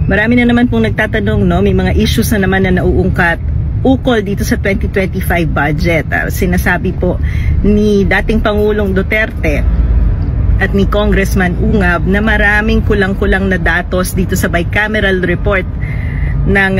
Marami na naman pong nagtatanong, no? May mga issues na naman na nauungkat ukol dito sa 2025 budget. Sinasabi po ni dating Pangulong Duterte at ni Congressman Ungab na maraming kulang-kulang na datos dito sa bicameral report ng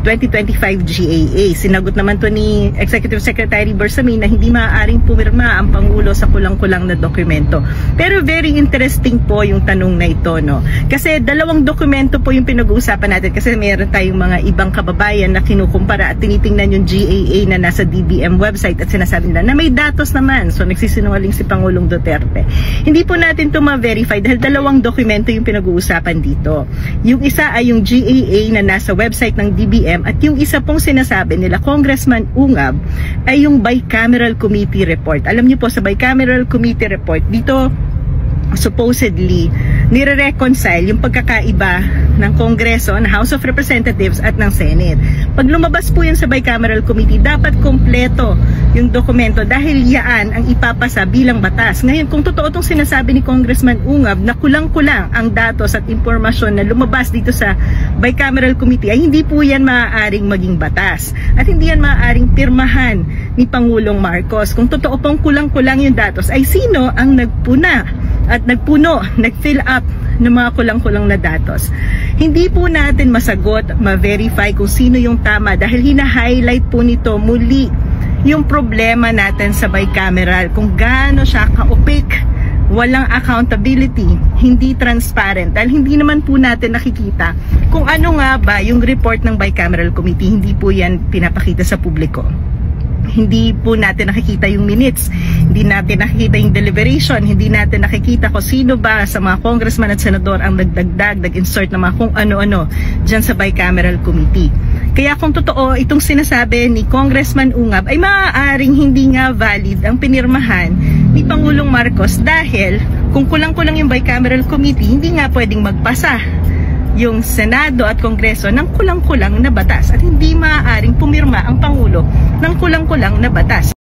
2025 GAA. Sinagot naman to ni Executive Secretary Bersamin na hindi maaaring pumirma ang Pangulo sa kulang-kulang na dokumento. Pero very interesting po yung tanong na ito, no? Kasi dalawang dokumento po yung pinag-uusapan natin kasi meron tayong mga ibang kababayan na kinukumpara at tinitingnan yung GAA na nasa DBM website at sinasabi nila na may datos naman. So nagsisinungaling si Pangulong Duterte. Hindi po natin ito ma-verify dahil dalawang dokumento yung pinag-uusapan dito. Yung isa ay yung GAA na nasa website ng DBM at yung isa pong sinasabi nila Congressman Ungab ay yung bicameral committee report. Alam niyo po sa bicameral committee report dito supposedly nire-reconcile yung pagkakaiba ng Kongreso, ng House of Representatives at ng Senate. Pag lumabas po yan sa bicameral committee, dapat kompleto yung dokumento dahil yaan ang ipapasa bilang batas. Ngayon, kung totoo itong sinasabi ni Congressman Ungab na kulang-kulang ang datos at impormasyon na lumabas dito sa bicameral committee, ay hindi po yan maaaring maging batas. At hindi yan maaaring pirmahan ni Pangulong Marcos. Kung totoo pong kulang-kulang yung datos, ay sino ang nagpuna at nag-fill up ng mga kulang-kulang na datos? Hindi po natin masagot, ma-verify kung sino yung tama dahil hina-highlight po nito muli yung problema natin sa bicameral, kung gaano siya ka-opaque, walang accountability, hindi transparent, dahil hindi naman po natin nakikita kung ano nga ba yung report ng bicameral committee. Hindi po yan pinapakita sa publiko. Hindi po natin nakikita yung minutes, hindi natin nakikita yung deliberation, hindi natin nakikita kung sino ba sa mga congressman at senador ang nagdagdag, nag-insert ng mga kung ano-ano dyan sa bicameral committee. Kaya kung totoo itong sinasabi ni Congressman Ungab ay maaaring hindi nga valid ang pinirmahan ni Pangulong Marcos dahil kung kulang-kulang yung bicameral committee, hindi nga pwedeng magpasa yung Senado at Kongreso ng kulang-kulang na batas at hindi maaaring pumirma ang Pangulo ng kulang-kulang na batas.